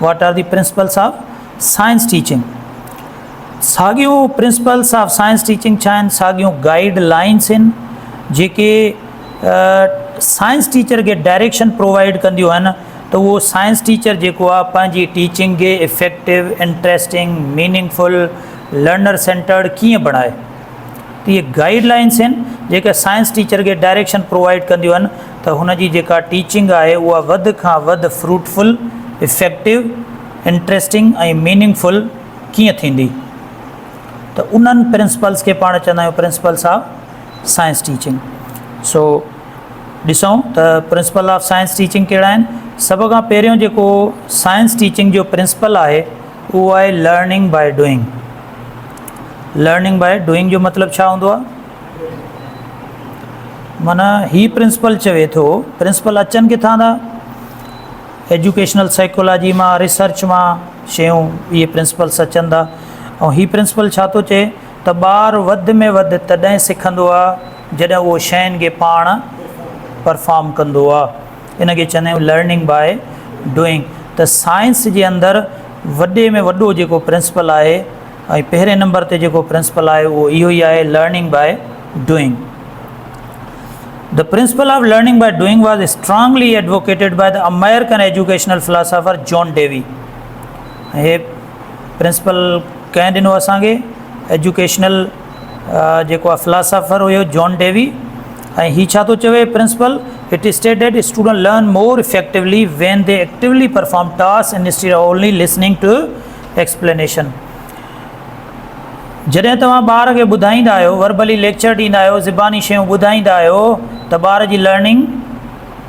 What are the principles of science teaching? साॻियूं principles of science teaching छा आहिनि, साॻियूं गाइडलाइंस आहिनि जेके साइंस टीचर खे डायरेक्शन प्रोवाइड कंदियूं आहिनि त उहो साइंस टीचर जेको आहे पंहिंजी टीचिंग खे effective, interesting, meaningful, learner centred कीअं बणाए। त इहे गाइडलाइंस आहिनि जेके साइंस टीचर खे डायरेक्शन प्रोवाइड कंदियूं आहिनि त हुनजी जेका टीचिंग आहे उहा वधि खां वधि फ्रूटफुल, इफेक्टिव, इंट्रस्टिंग ऐं मीनिंगफुल कीअं थींदी। त उन्हनि प्रिंसिपल्स खे पाण चवंदा आहियूं प्रिंसिपल्स ऑफ साइंस टीचिंग। सो ॾिसूं त प्रिंसिपल ऑफ साइंस टीचिंग कहिड़ा आहिनि। सभ खां पहिरियों जेको साइंस टीचिंग जो प्रिंसिपल आहे उहो आहे learning by doing. Learning by doing जो मतिलबु छा हूंदो आहे, माना ही प्रिंसिपल चवे थो, प्रिंसिपल अचनि किथां था, एजुकेशनल साइकोलॉजी मां, रिसर्च मां शयूं इहे प्रिंसिपल्स अचनि था। ऐं ही प्रिंसिपल छा थो चए त ॿारु वधि में वधि तॾहिं सिखंदो आहे जॾहिं उहो शयुनि खे पाण परफॉर्म कंदो आहे। इन खे चवंदा आहियूं लर्निंग बाय डूइंग। त साइंस जे अंदरि वॾे में वॾो जेको प्रिंसिपल आहे ऐं पहिरें नंबर ते जेको प्रिंसिपल आहे उहो इहो ई आहे, learning by doing. The principle of learning by doing was strongly advocated by the American educational philosopher John Dewey। Hey principal कंहिं ॾिनो असांखे, एजुकेशनल जेको आहे फिलासफर हुयो जॉन डेवी। ऐं ही छा थो चवे principle, it is stated student learn more effectively when they actively perform task instead of only listening to explanation. जॾहिं तव्हां ॿार खे ॿुधाईंदा आहियो, वर्बली लेक्चर ॾींदा आहियो, ज़बानी शयूं ॿुधाईंदा आहियो त ॿार जी लर्निंग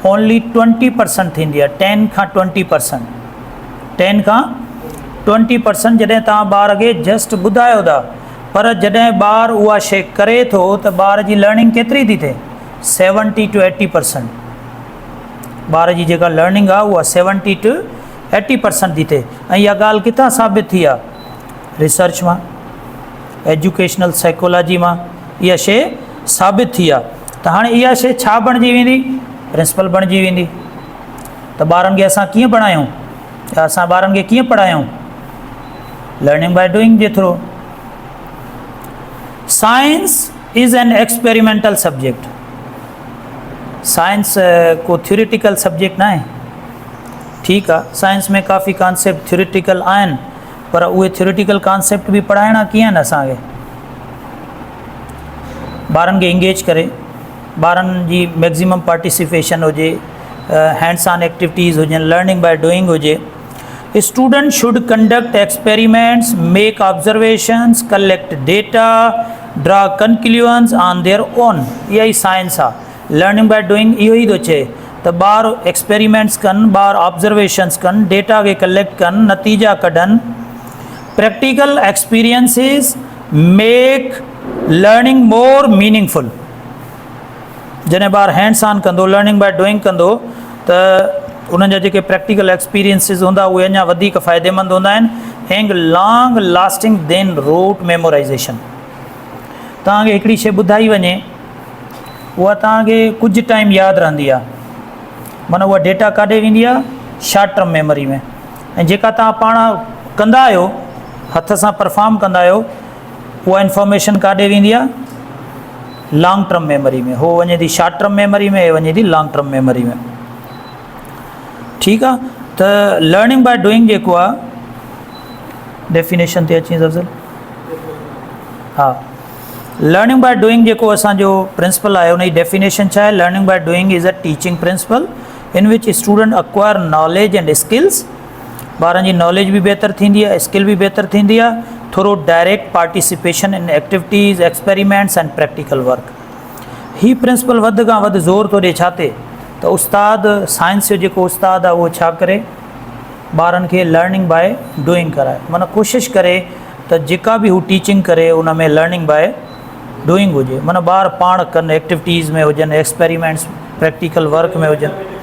ओनली 20% थींदी आहे, 10 खां 20%, 10 खां 20% जॾहिं तव्हां ॿार खे जस्ट ॿुधायो था। पर जॾहिं ॿारु उहा शइ करे थो त ॿार जी लर्निंग केतिरी थी थिए, 70 to 80%। ॿार जी जेका लर्निंग आहे उहा 70 to 80% थी थिए। ऐं इहा ॻाल्हि किथां साबित थी आहे, रिसर्च मां, एजुकेशनल साइकोलॉजी मां इहा शइ साबित थी आहे। त हाणे इहा शइ छा बणिजी वेंदी, प्रिंसिपल बणिजी वेंदी। त ॿारनि खे असां कीअं बणायूं, असां ॿारनि खे कीअं पढ़ायूं, लर्निंग बाय डूइंग जे through. Science is an experimental subject. Science को थ्योरेटिकल सब्जेक्ट न आहे। ठीकु आहे, साइंस में काफ़ी कॉन्सेप्ट थ्योरेटिकल आहिनि, पर उहे थ्योरेटिकल कॉन्सेप्ट बि पढ़ाइणा कीअं आहिनि असांखे, ॿारनि खे इंगेज करे, ॿारनि जी मैक्सिमम पार्टिसिपेशन हुजे, हैंड्स ऑन एक्टिविटीज़ हुजनि, लर्निंग बाय डूइंग हुजे। Student should conduct experiments, make observations, collect data, draw conclusions on their own. इहा ई साइंस आहे। लर्निंग बाय डूइंग इहो ई थो चए त ॿार एक्सपेरिमेंट्स कनि, ॿार ऑब्जर्वेशंस कनि, डेटा खे कलेक्ट कनि, नतीजा कढनि। Practical experiences make learning more meaningful. जॾहिं ॿारु हैंड्स ऑन कंदो, लर्निंग बाय डूइंग कंदो त उन्हनि जा जेके प्रैक्टिकल एक्सपीरियंसिस हूंदा उहे अञा वधीक फ़ाइदेमंद हूंदा आहिनि। And long lasting than rote memorization. तव्हांखे हिकिड़ी शइ ॿुधाई वञे, उहा तव्हांखे कुझु टाइम यादि रहंदी आहे, माना उहा डेटा काॾे वेंदी आहे, शॉर्ट टर्म मेमोरी में। ऐं जेका तव्हां पाण कंदा आहियो, हथ सां परफॉर्म कंदा आहियो, उहा इंफॉर्मेशन काॾे वेंदी आहे, लॉन्ग टर्म मेमोरी में। हो वञे थी शॉर्ट टर्म मेमोरी में, हे वञे थी लॉन्ग टर्म मेमोरी में। ठीकु आहे। त लर्निंग बाय डूइंग जेको आहे, डेफिनेशन ते अची अफ़ज़ल, हा, लर्निंग बाय डूइंग जेको असांजो प्रिंसिपल आहे उन जी डेफिनेशन छा आहे, learning by doing is a teaching principle in which student acquire knowledge and skills. ॿारनि जी नॉलेज बि बहितर थींदी आहे, स्किल बि बहितर थींदी आहे, थोरो direct participation in activities, experiments and practical work. ही प्रिंसिपल वधि खां वधि ज़ोर थो ॾिए छा ते, त उस्ताद, साइंस जो जेको उस्ताद आहे उहो छा करे, ॿारनि खे लर्निंग बाय डूइंग कराए। माना कोशिशि करे त जेका बि हू टीचिंग करे उन में लर्निंग बाय डूइंग हुजे, माना ॿार पाण कनि, एक्टिविटीज़ में हुजनि, एक्सपेरिमेंट्स, प्रैक्टिकल वर्क में हुजनि।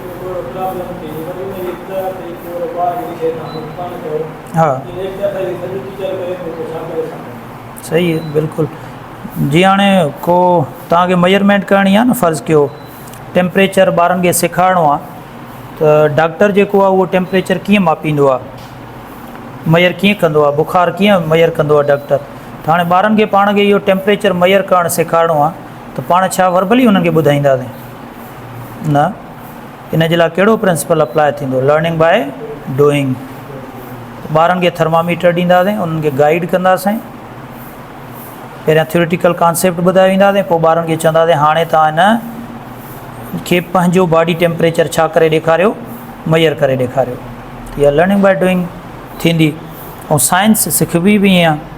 हा, सही आहे, बिल्कुलु। जीअं हाणे को तव्हांखे मेजरमेंट करणी आहे न, फ़र्ज़ु कयो टेम्परेचर ॿारनि खे सेखारिणो आहे, त डॉक्टर जेको आहे उहो टेम्परेचर कीअं मापींदो आहे, मयर कीअं कंदो आहे, बुखार कीअं मयर कंदो आहे डॉक्टर। त हाणे ॿारनि खे पाण खे इहो टेम्परेचर मयर करणु सेखारिणो आहे त पाण छा वर्बली हुननि खे ॿुधाईंदासीं न। इन जे लाइ कहिड़ो प्रिंसिपल अप्लाई थींदो, लर्निंग बाय डूइंग। ॿारनि खे थर्मामीटर ॾींदासीं, उन्हनि खे गाइड कंदासीं, पहिरियां थ्योरेटिकल कॉन्सेप्ट ॿुधाए वेंदासीं, पोइ ॿारनि खे चवंदासीं हाणे तव्हां हिन खे पंहिंजो बॉडी टेम्परेचर छा करे ॾेखारियो, मयर करे ॾेखारियो। इहा लर्निंग बाय डूइंग थींदी। ऐं साइंस सिखबी बि ईअं आहे।